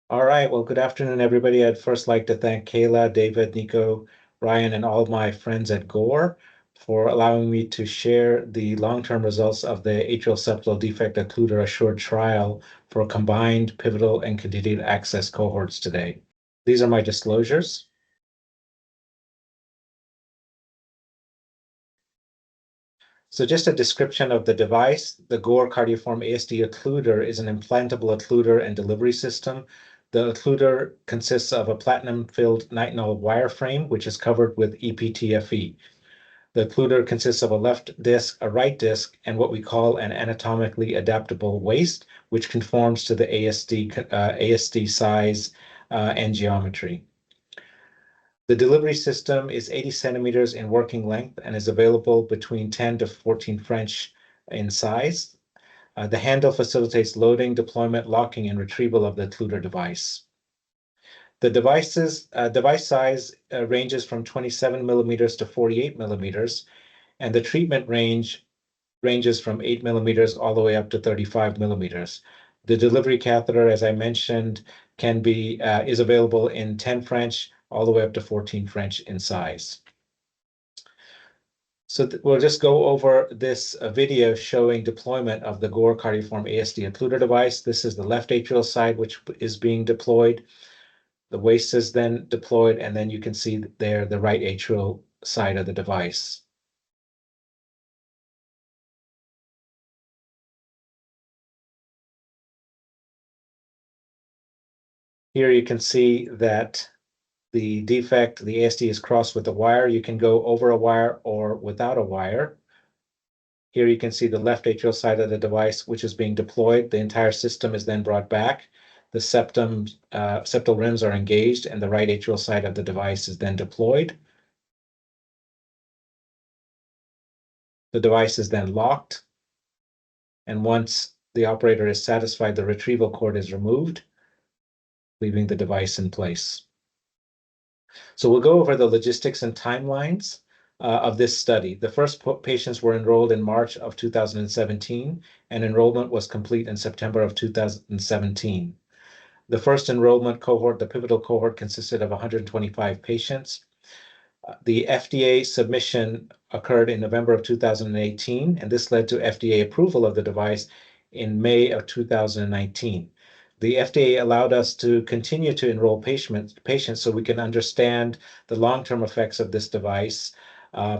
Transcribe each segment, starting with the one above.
All right. Well, good afternoon, everybody. I'd first like to thank Kayla, David, Nico, Ryan, and all my friends at Gore for allowing me to share the long-term results of the atrial septal defect occluder assured trial for combined pivotal and continued access cohorts today. These are my disclosures. So just a description of the device. The Gore Cardioform ASD occluder is an implantable occluder and delivery system. The occluder consists of a platinum-filled nitinol wireframe, which is covered with ePTFE. The occluder consists of a left disc, a right disc, and what we call an anatomically adaptable waist, which conforms to the ASD size and geometry. The delivery system is 80 centimeters in working length and is available between 10 to 14 French in size. The handle facilitates loading, deployment, locking, and retrieval of the occluder device. The device size ranges from 27 millimeters to 48 millimeters, and the treatment ranges from 8 millimeters all the way up to 35 millimeters. The delivery catheter, as I mentioned, is available in 10 French all the way up to 14 French in size. So we'll just go over this video showing deployment of the Gore Cardioform ASD occluder device. This is the left atrial side, which is being deployed. The waist is then deployed, and then you can see there the right atrial side of the device. Here you can see that the defect, the ASD is crossed with a wire. You can go over a wire or without a wire. Here you can see the left atrial side of the device, which is being deployed. The entire system is then brought back. The septal rims are engaged, and the right atrial side of the device is then deployed. The device is then locked, and once the operator is satisfied, the retrieval cord is removed, leaving the device in place. So we'll go over the logistics and timelines of this study. The first patients were enrolled in March of 2017, and enrollment was complete in September of 2017. The first enrollment cohort, the pivotal cohort, consisted of 125 patients. The FDA submission occurred in November of 2018, and this led to FDA approval of the device in May of 2019. The FDA allowed us to continue to enroll patients so we can understand the long-term effects of this device.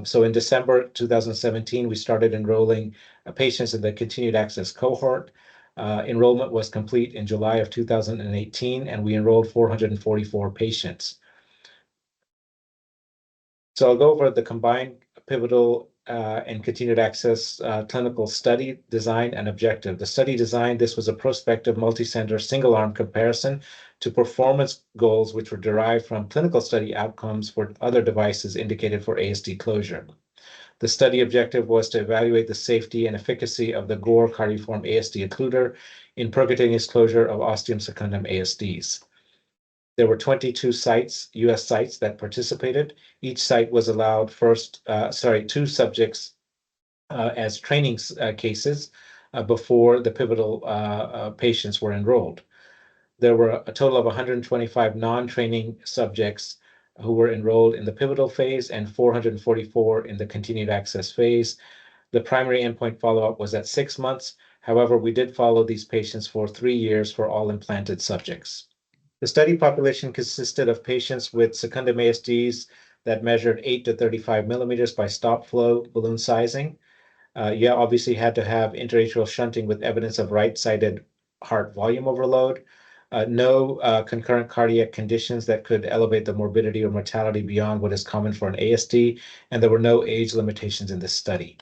So in December 2017, we started enrolling patients in the continued access cohort. Enrollment was complete in July of 2018, and we enrolled 444 patients. So I'll go over the combined pivotal and continued access clinical study design and objective. The study design, this was a prospective multicenter single-arm comparison to performance goals which were derived from clinical study outcomes for other devices indicated for ASD closure. The study objective was to evaluate the safety and efficacy of the Gore Cardioform ASD occluder in percutaneous closure of ostium secundum ASDs. There were 22 sites, U.S. sites, that participated. Each site was allowed two subjects as training cases before the pivotal patients were enrolled. There were a total of 125 non-training subjects who were enrolled in the pivotal phase and 444 in the continued access phase. The primary endpoint follow-up was at 6 months. However, we did follow these patients for 3 years for all implanted subjects. The study population consisted of patients with secundum ASDs that measured 8 to 35 millimeters by stop flow balloon sizing. You obviously had to have interatrial shunting with evidence of right-sided heart volume overload. No concurrent cardiac conditions that could elevate the morbidity or mortality beyond what is common for an ASD, and there were no age limitations in this study.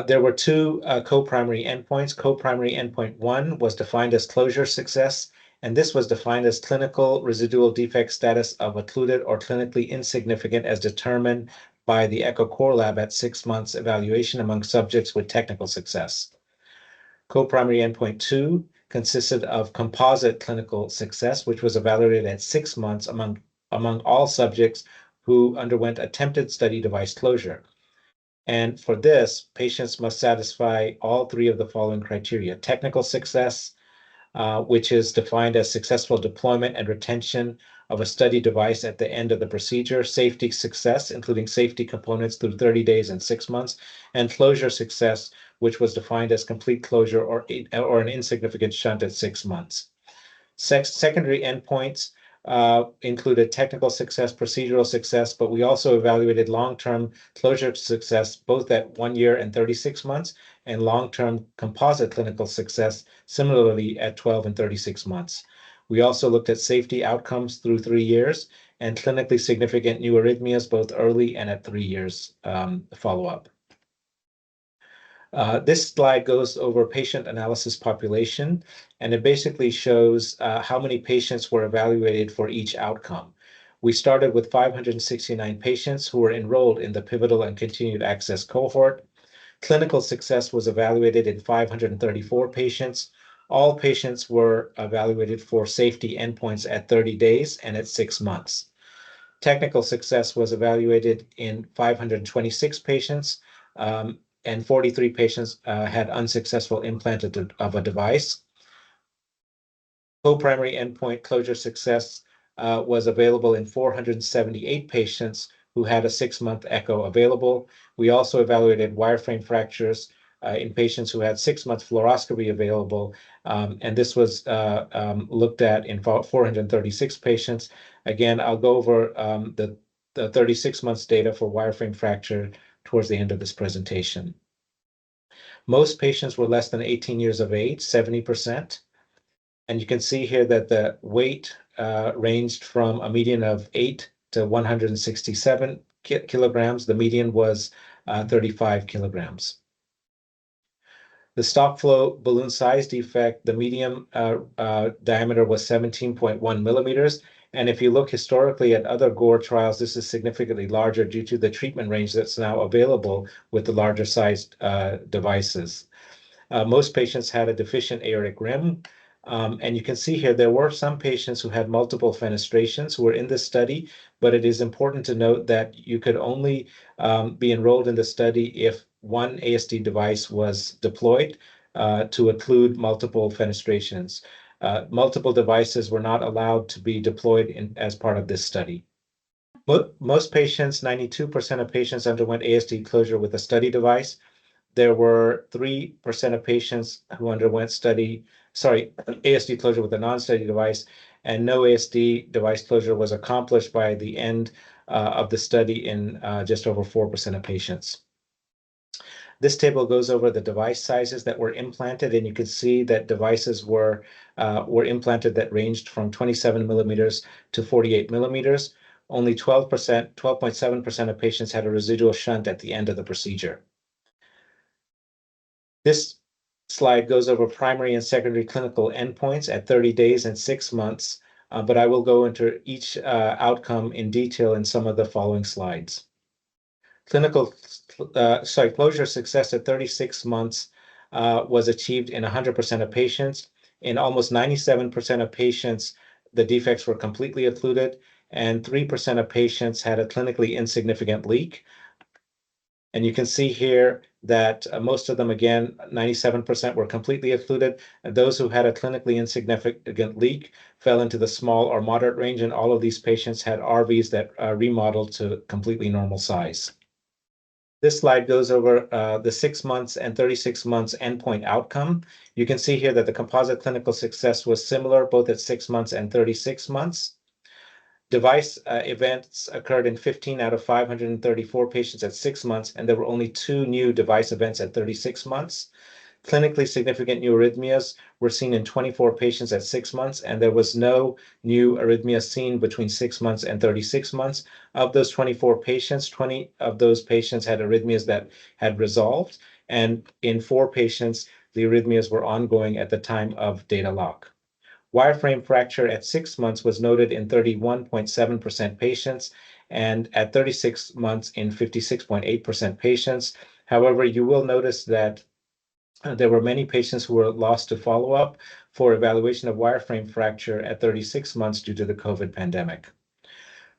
There were two co-primary endpoints. Co-primary endpoint 1 was defined as closure success, and this was defined as clinical residual defect status of occluded or clinically insignificant as determined by the echo core lab at 6 months evaluation among subjects with technical success. Co-primary endpoint 2 consisted of composite clinical success, which was evaluated at 6 months among all subjects who underwent attempted study device closure. And for this, patients must satisfy all three of the following criteria: technical success, which is defined as successful deployment and retention of a study device at the end of the procedure; safety success, including safety components through 30 days and 6 months; and closure success, which was defined as complete closure or an insignificant shunt at 6 months. Secondary endpoints included technical success, procedural success, but we also evaluated long-term closure success, both at 1 year and 36 months, and long-term composite clinical success, similarly at 12 and 36 months. We also looked at safety outcomes through 3 years and clinically significant new arrhythmias, both early and at 3 years follow-up. This slide goes over patient analysis population, and it basically shows how many patients were evaluated for each outcome. We started with 569 patients who were enrolled in the pivotal and continued access cohort. Clinical success was evaluated in 534 patients. All patients were evaluated for safety endpoints at 30 days and at 6 months. Technical success was evaluated in 526 patients, and 43 patients had unsuccessful implant of a device. Co-primary endpoint closure success was available in 478 patients who had a 6-month echo available. We also evaluated wireframe fractures in patients who had 6-month fluoroscopy available, and this was looked at in 436 patients. Again, I'll go over the 36 months data for wireframe fracture towards the end of this presentation. Most patients were less than 18 years of age, 70%. And you can see here that the weight ranged from a median of 8 to 167 kilograms. The median was 35 kilograms. The stop flow balloon size defect, the medium diameter was 17.1 millimeters. And if you look historically at other Gore trials, this is significantly larger due to the treatment range that's now available with the larger sized devices. Most patients had a deficient aortic rim. And you can see here, there were some patients who had multiple fenestrations who were in this study, but it is important to note that you could only be enrolled in the study if one ASD device was deployed to include multiple fenestrations. Multiple devices were not allowed to be deployed as part of this study. Most patients, 92% of patients underwent ASD closure with a study device. There were 3% of patients who underwent ASD closure with a non-study device, and no ASD device closure was accomplished by the end of the study in just over 4% of patients. This table goes over the device sizes that were implanted, and you can see that devices were implanted that ranged from 27 millimeters to 48 millimeters. Only 12.7% of patients had a residual shunt at the end of the procedure. This slide goes over primary and secondary clinical endpoints at 30 days and 6 months, but I will go into each outcome in detail in some of the following slides. Closure success at 36 months was achieved in 100% of patients. In almost 97% of patients, the defects were completely occluded, and 3% of patients had a clinically insignificant leak. And you can see here that most of them, again, 97% were completely occluded. And those who had a clinically insignificant leak fell into the small or moderate range, and all of these patients had RVs that remodeled to completely normal size. This slide goes over the 6 months and 36 months endpoint outcome. You can see here that the composite clinical success was similar both at 6 months and 36 months. Device events occurred in 15 out of 534 patients at 6 months, and there were only 2 new device events at 36 months. Clinically significant new arrhythmias were seen in 24 patients at 6 months, and there was no new arrhythmia seen between 6 months and 36 months. Of those 24 patients, 20 of those patients had arrhythmias that had resolved, and in 4 patients, the arrhythmias were ongoing at the time of data lock. Wireframe fracture at 6 months was noted in 31.7% patients, and at 36 months in 56.8% patients. However, you will notice that there were many patients who were lost to follow-up for evaluation of wireframe fracture at 36 months due to the COVID pandemic.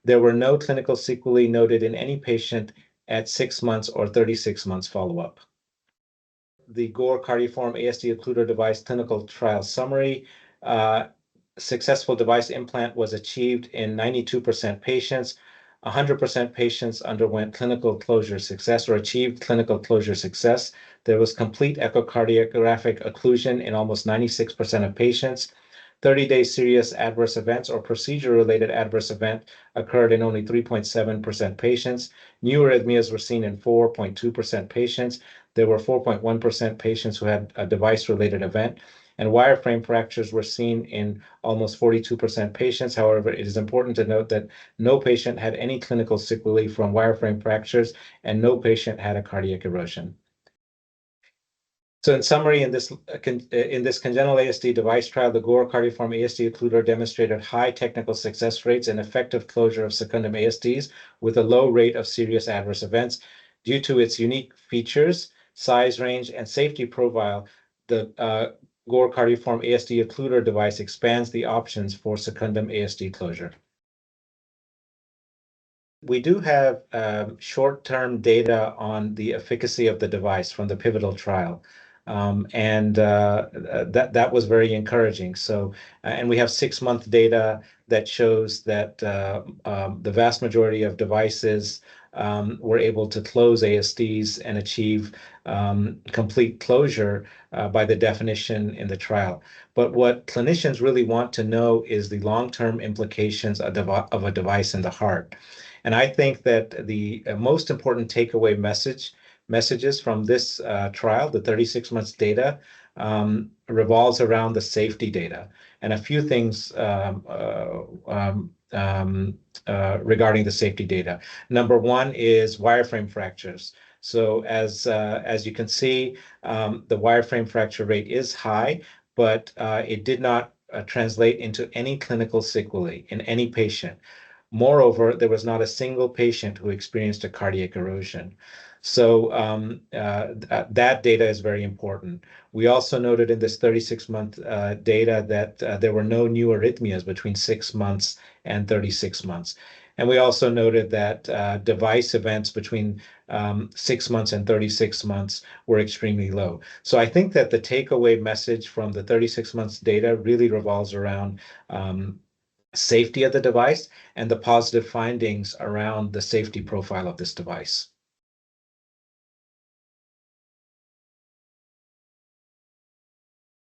There were no clinical sequelae noted in any patient at 6 months or 36 months follow-up. The Gore Cardioform ASD occluder device clinical trial summary. Successful device implant was achieved in 92% patients. 100% patients underwent clinical closure success or achieved clinical closure success. There was complete echocardiographic occlusion in almost 96% of patients. 30-day serious adverse events or procedure-related adverse event occurred in only 3.7% patients. New arrhythmias were seen in 4.2% patients. There were 4.1% patients who had a device-related event, and wireframe fractures were seen in almost 42% patients. However, it is important to note that no patient had any clinical sequelae from wireframe fractures, and no patient had a cardiac erosion. So in summary, in this congenital ASD device trial, the Gore Cardioform ASD occluder demonstrated high technical success rates and effective closure of secundum ASDs with a low rate of serious adverse events. Due to its unique features, size range, and safety profile, the Gore Cardioform ASD occluder device expands the options for secundum ASD closure. We do have short-term data on the efficacy of the device from the pivotal trial. That was very encouraging. So, and we have 6-month data that shows that the vast majority of devices were able to close ASDs and achieve complete closure by the definition in the trial. But what clinicians really want to know is the long-term implications of a device in the heart. And I think that the most important takeaway messages from this trial, the 36 months data, revolves around the safety data and a few things regarding the safety data. Number one is wireframe fractures. So as you can see, the wireframe fracture rate is high, but it did not translate into any clinical sequelae in any patient. Moreover, there was not a single patient who experienced a cardiac erosion. So that data is very important. We also noted in this 36-month data that there were no new arrhythmias between 6 months and 36 months. And we also noted that device events between 6 months and 36 months were extremely low. So I think that the takeaway message from the 36 months data really revolves around safety of the device and the positive findings around the safety profile of this device.